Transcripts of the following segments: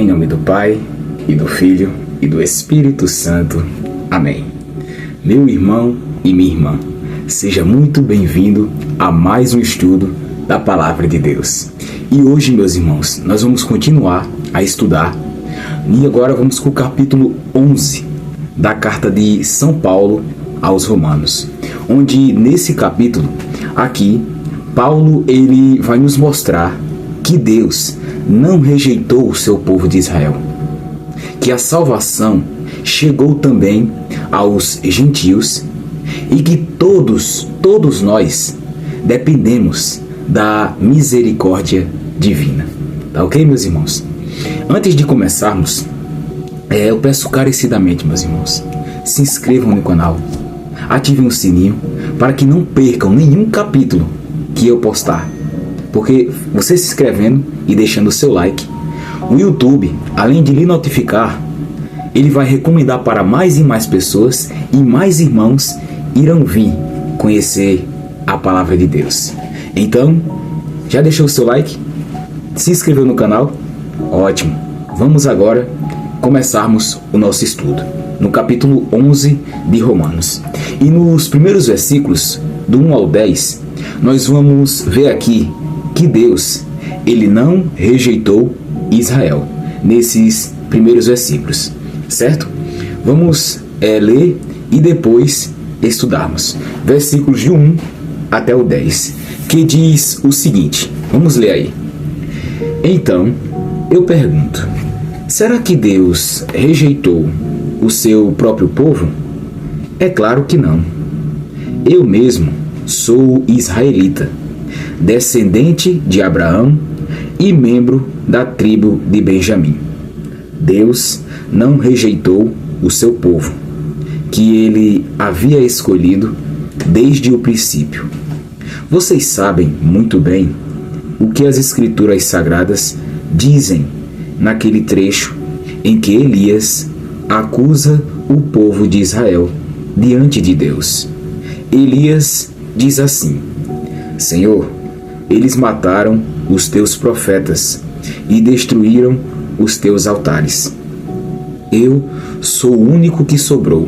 Em nome do Pai, e do Filho, e do Espírito Santo. Amém. Meu irmão e minha irmã, seja muito bem-vindo a mais um estudo da Palavra de Deus. E hoje, meus irmãos, nós vamos continuar a estudar. E agora vamos com o capítulo 11 da carta de São Paulo aos Romanos. Onde, nesse capítulo, aqui, Paulo ele vai nos mostrar que Deus não rejeitou o seu povo de Israel, que a salvação chegou também aos gentios e que todos nós dependemos da misericórdia divina. Tá ok, meus irmãos? Antes de começarmos, eu peço carecidamente, meus irmãos, se inscrevam no canal, ativem o sininho para que não percam nenhum capítulo que eu postar. Porque você se inscrevendo e deixando o seu like, o YouTube, além de lhe notificar, ele vai recomendar para mais e mais pessoas e mais irmãos irão vir conhecer a Palavra de Deus. Então, já deixou o seu like? Se inscreveu no canal? Ótimo! Vamos agora começarmos o nosso estudo no capítulo 11 de Romanos. E nos primeiros versículos, do 1 ao 10, nós vamos ver aqui que Deus, ele não rejeitou Israel, nesses primeiros versículos, certo? Vamos ler e depois estudarmos. Versículos de 1 até o 10, que diz o seguinte, vamos ler aí. Então, eu pergunto, será que Deus rejeitou o seu próprio povo? É claro que não. Eu mesmo sou israelita, descendente de Abraão e membro da tribo de Benjamim. Deus não rejeitou o seu povo, que ele havia escolhido desde o princípio. Vocês sabem muito bem o que as Escrituras Sagradas dizem naquele trecho em que Elias acusa o povo de Israel diante de Deus. Elias diz assim: Senhor, eles mataram os teus profetas e destruíram os teus altares. Eu sou o único que sobrou,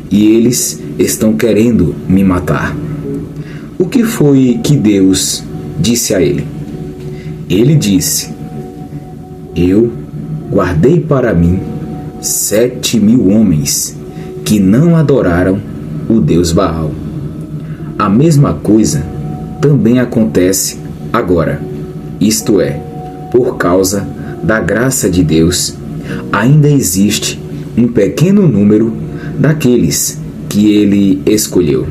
e eles estão querendo me matar. O que foi que Deus disse a ele? Ele disse: Eu guardei para mim 7.000 homens que não adoraram o Deus Baal. A mesma coisa também acontece agora, isto é, por causa da graça de Deus, ainda existe um pequeno número daqueles que ele escolheu.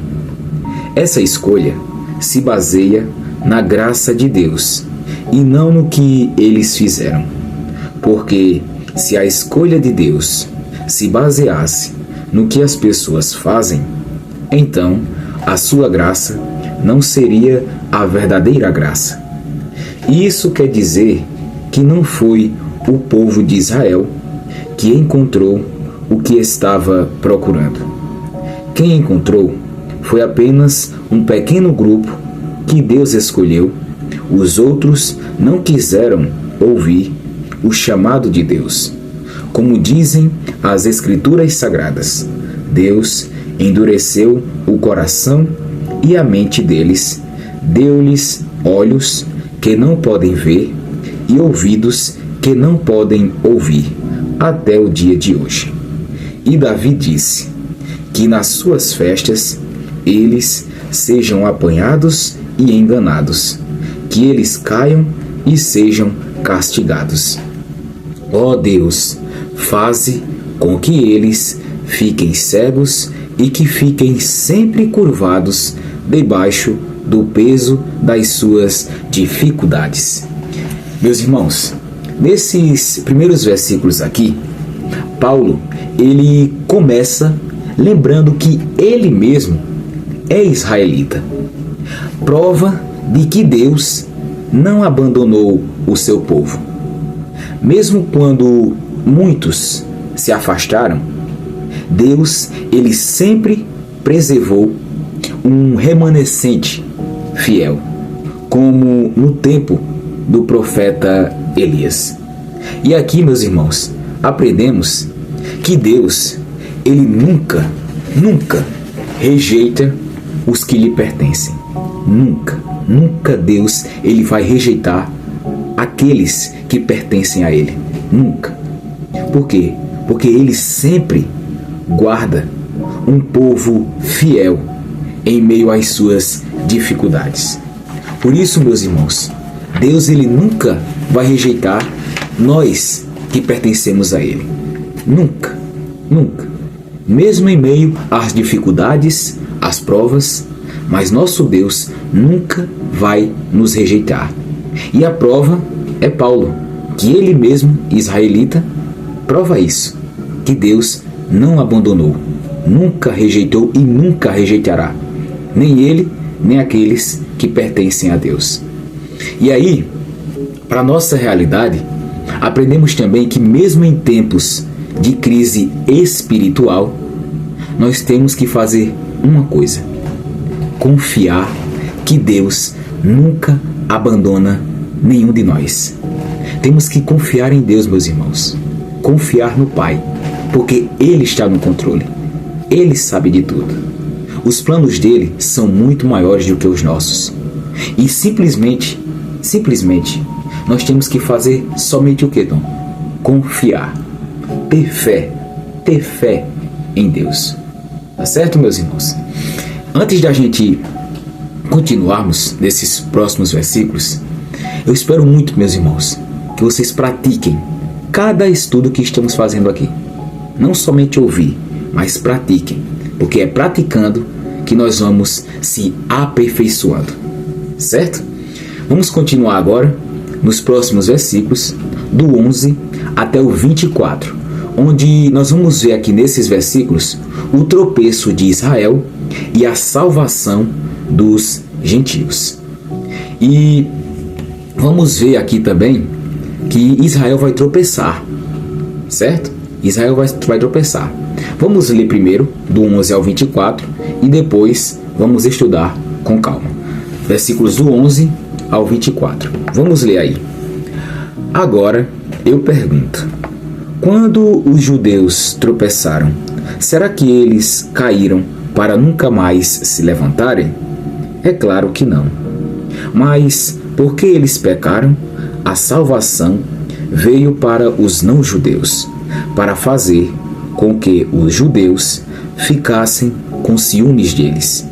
Essa escolha se baseia na graça de Deus e não no que eles fizeram, porque se a escolha de Deus se baseasse no que as pessoas fazem, então a sua graça não seria a verdadeira graça. E isso quer dizer que não foi o povo de Israel que encontrou o que estava procurando. Quem encontrou foi apenas um pequeno grupo que Deus escolheu. Os outros não quiseram ouvir o chamado de Deus. Como dizem as Escrituras Sagradas, Deus endureceu o coração e a mente deles, deu-lhes olhos que não podem ver e ouvidos que não podem ouvir, até o dia de hoje. E Davi disse que nas suas festas eles sejam apanhados e enganados, que eles caiam e sejam castigados. Ó Deus, faze com que eles fiquem cegos e que fiquem sempre curvados debaixo do peso das suas dificuldades. Meus irmãos, nesses primeiros versículos aqui, Paulo, ele começa lembrando que ele mesmo é israelita. Prova de que Deus não abandonou o seu povo. Mesmo quando muitos se afastaram, Deus, ele sempre preservou um remanescente fiel, como no tempo do profeta Elias. E aqui, meus irmãos, aprendemos que Deus, Ele nunca rejeita os que lhe pertencem. Nunca Deus, Ele vai rejeitar aqueles que pertencem a Ele. Nunca. Por quê? Porque Ele sempre guarda um povo fiel em meio às suas dificuldades. Por isso, meus irmãos, Deus, Ele nunca vai rejeitar nós que pertencemos a Ele. Nunca. Mesmo em meio às dificuldades, às provas, mas nosso Deus nunca vai nos rejeitar. E a prova é Paulo, que ele mesmo, israelita, prova isso, que Deus não abandonou, nunca rejeitou e nunca rejeitará, nem ele, nem aqueles que pertencem a Deus. E aí, para a nossa realidade, aprendemos também que mesmo em tempos de crise espiritual, nós temos que fazer uma coisa: confiar que Deus nunca abandona nenhum de nós. Temos que confiar em Deus, meus irmãos. Confiar no Pai, porque Ele está no controle. Ele sabe de tudo. Os planos dele são muito maiores do que os nossos. E simplesmente, nós temos que fazer somente o que, Tom? Confiar. Ter fé em Deus. Tá certo, meus irmãos? Antes da gente continuarmos nesses próximos versículos, eu espero muito, meus irmãos, que vocês pratiquem cada estudo que estamos fazendo aqui. Não somente ouvir, mas pratiquem, porque é praticando que nós vamos se aperfeiçoando. Certo? Vamos continuar agora nos próximos versículos, do 11 até o 24, onde nós vamos ver aqui nesses versículos o tropeço de Israel e a salvação dos gentios. E vamos ver aqui também que Israel vai tropeçar, certo? Israel vai tropeçar. Vamos ler primeiro do 11 ao 24 e depois vamos estudar com calma. Versículos do 11 ao 24. Vamos ler aí. Agora eu pergunto: quando os judeus tropeçaram, será que eles caíram para nunca mais se levantarem? É claro que não. Mas porque eles pecaram, a salvação veio para os não-judeus, para fazer com que os judeus ficassem com ciúmes deles.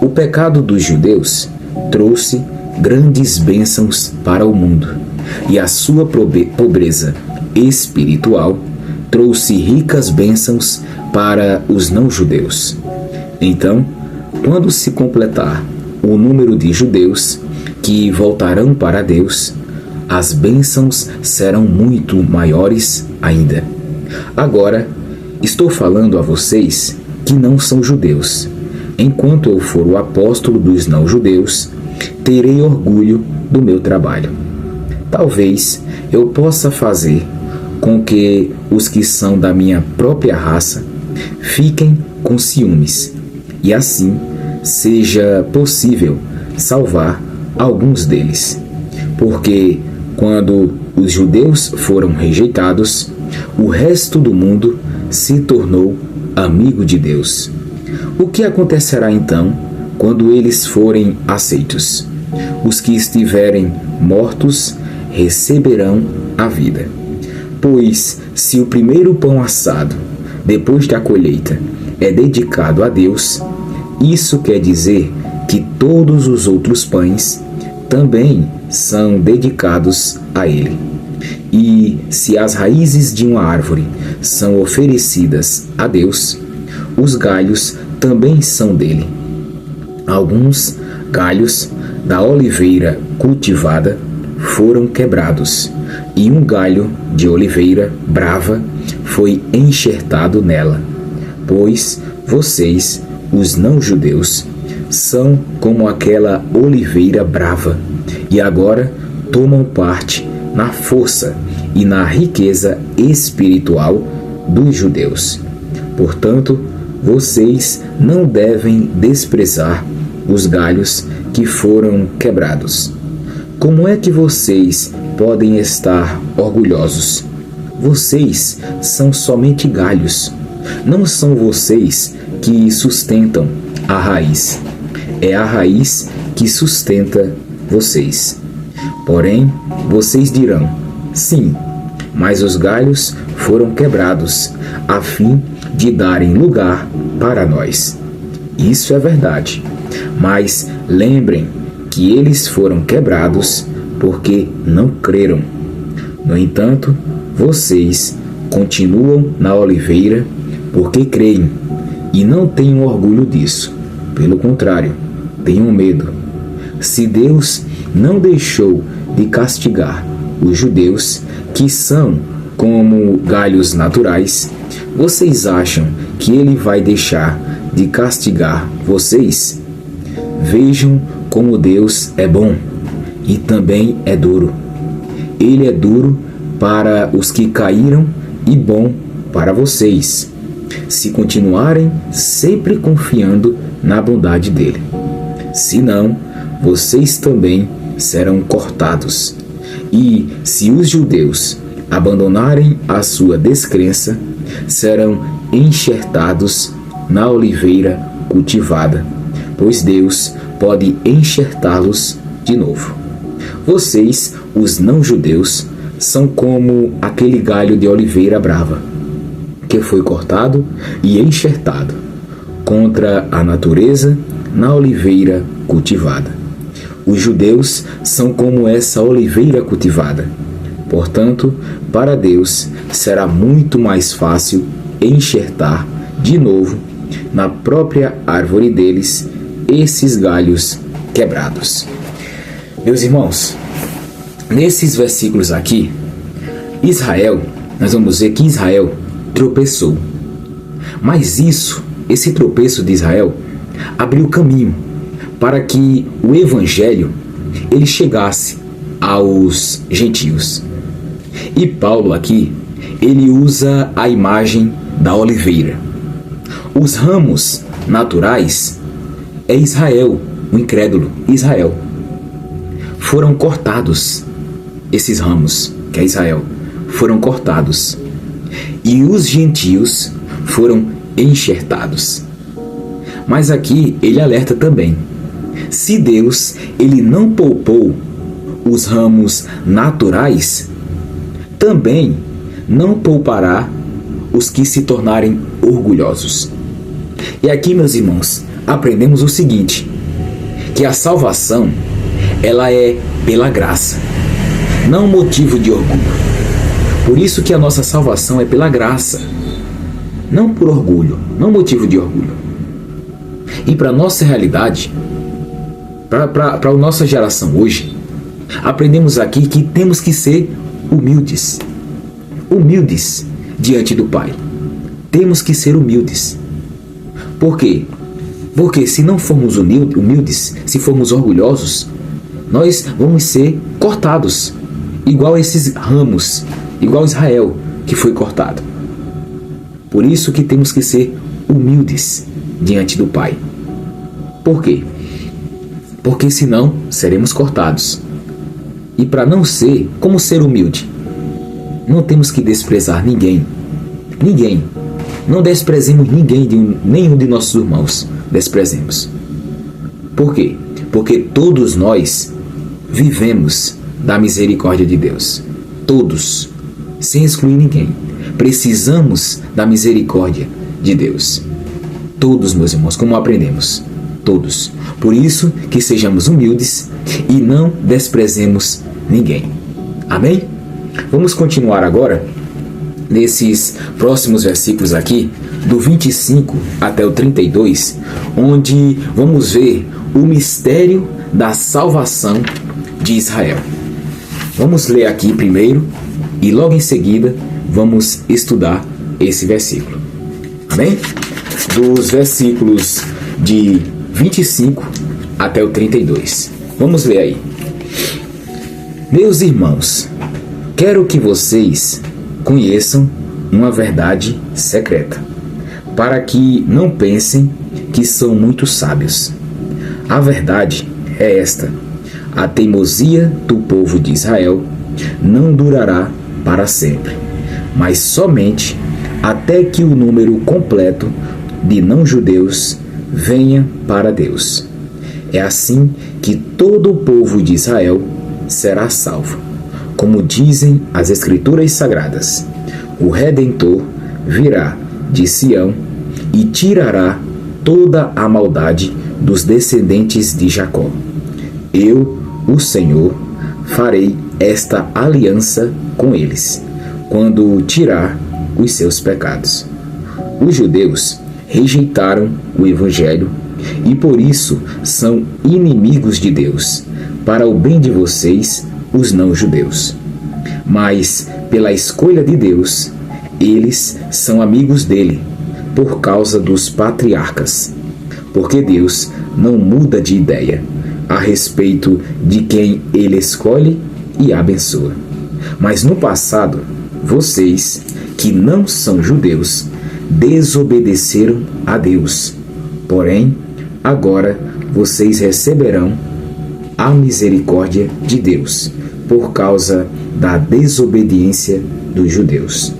O pecado dos judeus trouxe grandes bênçãos para o mundo, e a sua pobreza espiritual trouxe ricas bênçãos para os não-judeus. Então, quando se completar o número de judeus que voltarão para Deus, as bênçãos serão muito maiores ainda. Agora, estou falando a vocês que não são judeus. Enquanto eu for o apóstolo dos não-judeus, terei orgulho do meu trabalho. Talvez eu possa fazer com que os que são da minha própria raça fiquem com ciúmes, e assim seja possível salvar alguns deles. Porque quando os judeus foram rejeitados, o resto do mundo se tornou amigo de Deus. O que acontecerá então quando eles forem aceitos? Os que estiverem mortos receberão a vida. Pois se o primeiro pão assado, depois da colheita, é dedicado a Deus, isso quer dizer que todos os outros pães também são dedicados a Ele. E se as raízes de uma árvore são oferecidas a Deus, os galhos também são dele. Alguns galhos da oliveira cultivada foram quebrados, e um galho de oliveira brava foi enxertado nela. Pois vocês, os não-judeus, são como aquela oliveira brava, e agora tomam parte na força e na riqueza espiritual dos judeus. Portanto, vocês não devem desprezar os galhos que foram quebrados. Como é que vocês podem estar orgulhosos. Vocês são somente galhos. Não são vocês que sustentam a raiz. É a raiz que sustenta vocês. Porém, vocês dirão: sim, mas os galhos foram quebrados, a fim de darem lugar para nós. Isso é verdade. Mas lembrem que eles foram quebrados porque não creram. No entanto, vocês continuam na oliveira porque creem e não tenham orgulho disso. Pelo contrário, tenham medo. Se Deus não deixou de castigar os judeus, que são como galhos naturais, vocês acham que Ele vai deixar de castigar vocês? Vejam como Deus é bom e também é duro. Ele é duro para os que caíram e bom para vocês, se continuarem sempre confiando na bondade dele. Senão, vocês também serão cortados. E se os judeus abandonarem a sua descrença, serão enxertados na oliveira cultivada, pois Deus pode enxertá-los de novo. Vocês, os não-judeus, são como aquele galho de oliveira brava, que foi cortado e enxertado contra a natureza na oliveira cultivada. Os judeus são como essa oliveira cultivada. Portanto, para Deus será muito mais fácil enxertar de novo na própria árvore deles esses galhos quebrados. Meus irmãos, nesses versículos aqui, nós vamos ver que Israel tropeçou. Mas esse tropeço de Israel abriu caminho para que o evangelho ele chegasse aos gentios. E Paulo aqui, ele usa a imagem da oliveira. Os ramos naturais é Israel, o incrédulo, Israel. Foram cortados, esses ramos, que é Israel, foram cortados. E os gentios foram enxertados. Mas aqui ele alerta também. Se Deus ele não poupou os ramos naturais, também não poupará os que se tornarem orgulhosos. E aqui, meus irmãos, aprendemos o seguinte, que a salvação, ela é pela graça, não motivo de orgulho. Por isso que a nossa salvação é pela graça, não por orgulho, não motivo de orgulho. E para a nossa realidade, para a nossa geração hoje, aprendemos aqui que temos que ser humildes. Humildes diante do Pai. Temos que ser humildes. Por quê? Porque se não formos humildes, se formos orgulhosos, nós vamos ser cortados. Igual esses ramos, igual Israel que foi cortado. Por isso que temos que ser humildes diante do Pai. Por quê? Porque senão seremos cortados. E para não ser, como ser humilde? Não temos que desprezar ninguém. Ninguém. Não desprezemos ninguém, nenhum de nossos irmãos. Desprezemos. Por quê? Porque todos nós vivemos da misericórdia de Deus. Todos. Sem excluir ninguém. Precisamos da misericórdia de Deus. Todos, meus irmãos, como aprendemos. Todos. Por isso que sejamos humildes e não desprezemos ninguém. Amém? Vamos continuar agora nesses próximos versículos aqui, do 25 até o 32, onde vamos ver o mistério da salvação de Israel. Vamos ler aqui primeiro e logo em seguida vamos estudar esse versículo. Amém? Dos versículos de 25 até o 32. Vamos ler aí. Meus irmãos, quero que vocês conheçam uma verdade secreta, para que não pensem que são muito sábios. A verdade é esta: a teimosia do povo de Israel não durará para sempre, mas somente até que o número completo de não-judeus venha para Deus. É assim que todo o povo de Israel será salvo. Como dizem as Escrituras Sagradas, o Redentor virá de Sião e tirará toda a maldade dos descendentes de Jacó. Eu, o Senhor, farei esta aliança com eles, quando tirar os seus pecados. Os judeus rejeitaram o Evangelho e por isso são inimigos de Deus, para o bem de vocês, os não-judeus. Mas, pela escolha de Deus, eles são amigos dele, por causa dos patriarcas. Porque Deus não muda de ideia a respeito de quem ele escolhe e abençoa. Mas no passado, vocês, que não são judeus, desobedeceram a Deus. Porém, agora vocês receberão a misericórdia de Deus por causa da desobediência dos judeus.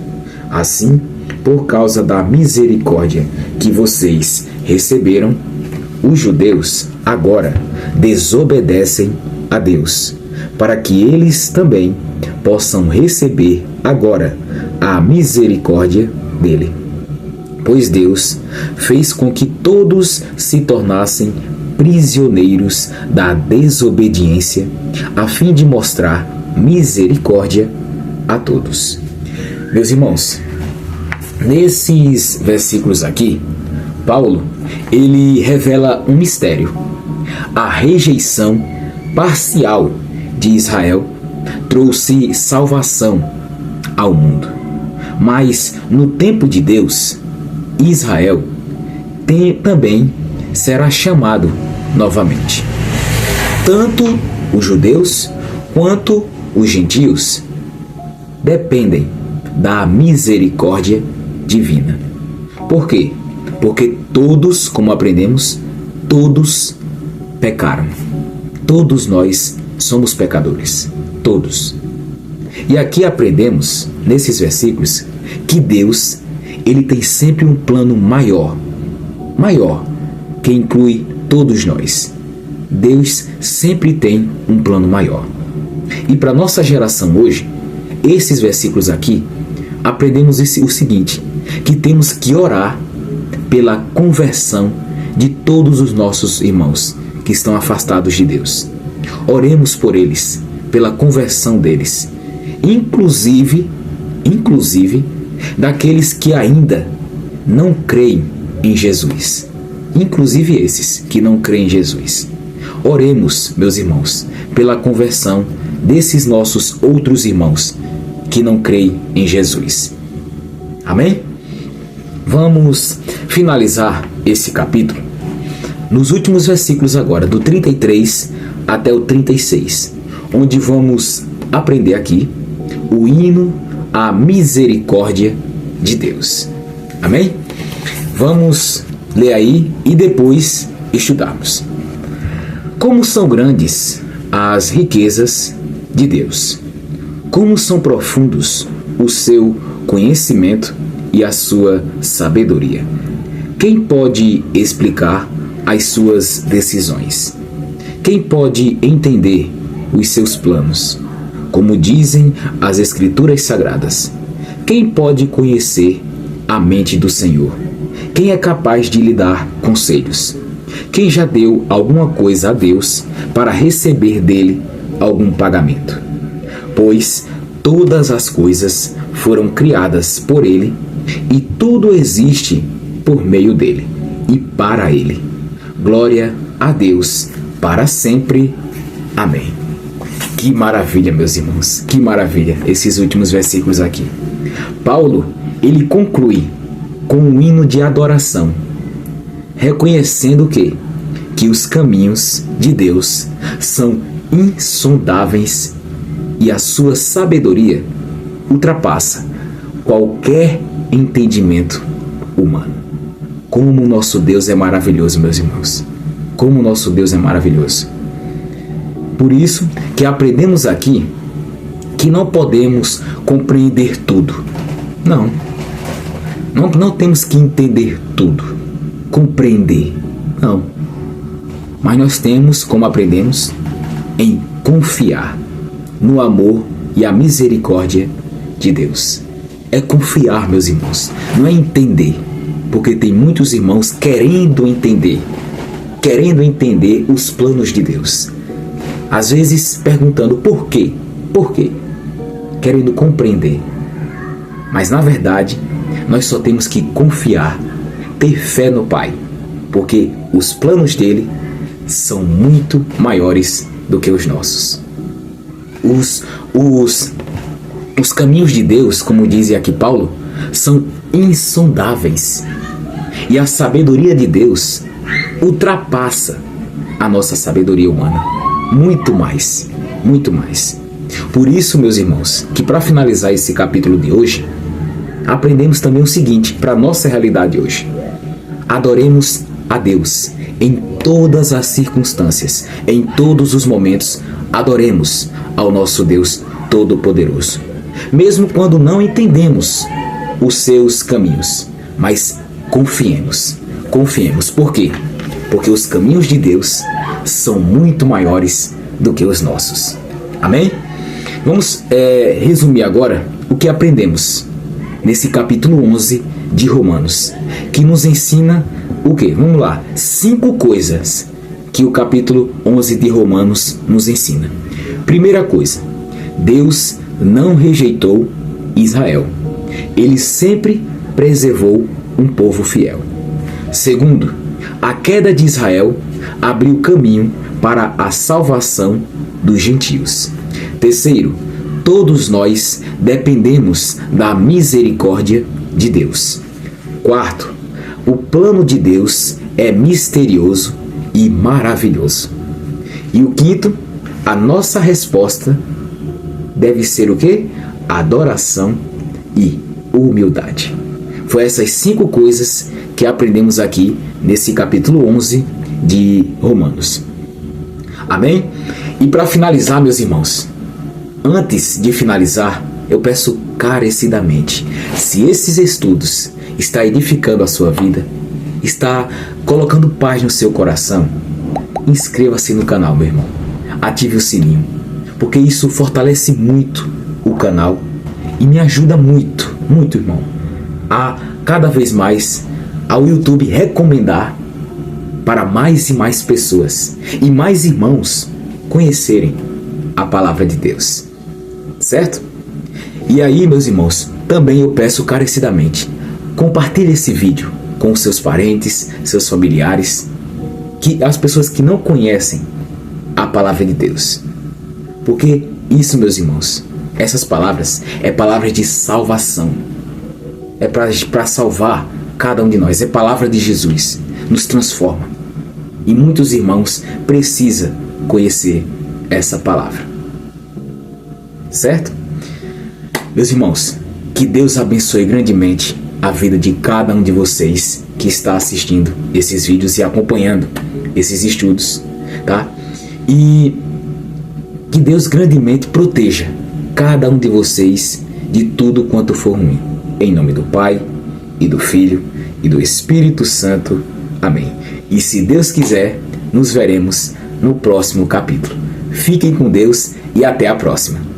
Assim, por causa da misericórdia que vocês receberam, os judeus agora desobedecem a Deus, para que eles também possam receber agora a misericórdia dele. Pois Deus fez com que todos se tornassem prisioneiros da desobediência, a fim de mostrar misericórdia a todos. Meus irmãos, nesses versículos aqui, Paulo, ele revela um mistério. A rejeição parcial de Israel trouxe salvação ao mundo. Mas no tempo de Deus, Israel também será chamado novamente. Tanto os judeus quanto os gentios dependem da misericórdia divina. Por quê? Porque todos, como aprendemos, todos pecaram. Todos nós somos pecadores. Todos. E aqui aprendemos, nesses versículos, que Deus, ele tem sempre um plano maior, que inclui todos nós. Deus sempre tem um plano maior. E para nossa geração hoje, esses versículos aqui, aprendemos o seguinte, que temos que orar pela conversão de todos os nossos irmãos que estão afastados de Deus. Oremos por eles, pela conversão deles, inclusive daqueles que ainda não creem em Jesus. Inclusive esses que não creem em Jesus. Oremos, meus irmãos, pela conversão desses nossos outros irmãos que não creem em Jesus. Amém? Vamos finalizar esse capítulo nos últimos versículos agora, do 33 até o 36, onde vamos aprender aqui o hino à misericórdia de Deus. Amém? Vamos ler aí e depois estudarmos. Como são grandes as riquezas de Deus, como são profundos o seu conhecimento e a sua sabedoria. Quem pode explicar as suas decisões? Quem pode entender os seus planos? Como dizem as Escrituras Sagradas, quem pode conhecer a mente do Senhor? Quem é capaz de lhe dar conselhos? Quem já deu alguma coisa a Deus para receber dele algum pagamento? Pois todas as coisas foram criadas por ele e tudo existe por meio dele e para ele. Glória a Deus para sempre. Amém. Que maravilha, meus irmãos, que maravilha esses últimos versículos aqui. Paulo, ele conclui com um hino de adoração, reconhecendo que os caminhos de Deus são insondáveis e a sua sabedoria ultrapassa qualquer entendimento humano. Como o nosso Deus é maravilhoso, meus irmãos. Como o nosso Deus é maravilhoso. Por isso que aprendemos aqui que não podemos compreender tudo. Não temos que entender tudo, compreender, não. Mas nós temos, como aprendemos, em confiar no amor e a misericórdia de Deus. É confiar, meus irmãos, não é entender, porque tem muitos irmãos querendo entender os planos de Deus. Às vezes perguntando por quê? Por quê? Querendo compreender. Mas na verdade, nós só temos que confiar, ter fé no Pai, porque os planos dele são muito maiores do que os nossos. Os caminhos de Deus, como diz aqui Paulo, são insondáveis. E a sabedoria de Deus ultrapassa a nossa sabedoria humana. Muito mais, muito mais. Por isso, meus irmãos, que para finalizar esse capítulo de hoje, aprendemos também o seguinte, para a nossa realidade hoje. Adoremos a Deus em todas as circunstâncias, em todos os momentos. Adoremos ao nosso Deus Todo-Poderoso. Mesmo quando não entendemos os seus caminhos, mas confiemos. Confiemos. Por quê? Porque os caminhos de Deus são muito maiores do que os nossos. Amém? Vamos resumir agora o que aprendemos nesse capítulo 11 de Romanos, que nos ensina o quê? Vamos lá. 5 coisas que o capítulo 11 de Romanos nos ensina. Primeira coisa, Deus não rejeitou Israel. Ele sempre preservou um povo fiel. Segundo, a queda de Israel abriu caminho para a salvação dos gentios. Terceiro, todos nós dependemos da misericórdia de Deus. Quarto, o plano de Deus é misterioso e maravilhoso. E o quinto, a nossa resposta deve ser o quê? Adoração e humildade. Foi essas 5 coisas que aprendemos aqui nesse capítulo 11 de Romanos. Amém? E para finalizar, meus irmãos, antes de finalizar, eu peço carecidamente, se esses estudos estão edificando a sua vida, está colocando paz no seu coração, inscreva-se no canal, meu irmão. Ative o sininho, porque isso fortalece muito o canal e me ajuda muito, muito, irmão, a cada vez mais ao YouTube recomendar para mais e mais pessoas e mais irmãos conhecerem a palavra de Deus. Certo? E aí, meus irmãos, também eu peço carecidamente, compartilhe esse vídeo com os seus parentes, seus familiares, as pessoas que não conhecem a palavra de Deus. Porque isso, meus irmãos, essas palavras é palavras de salvação. É para salvar cada um de nós. É palavra de Jesus. Nos transforma. E muitos irmãos precisam conhecer essa palavra. Certo? Meus irmãos, que Deus abençoe grandemente a vida de cada um de vocês que está assistindo esses vídeos e acompanhando esses estudos, tá? E que Deus grandemente proteja cada um de vocês de tudo quanto for ruim. Em nome do Pai, e do Filho, e do Espírito Santo. Amém. E se Deus quiser, nos veremos no próximo capítulo. Fiquem com Deus e até a próxima.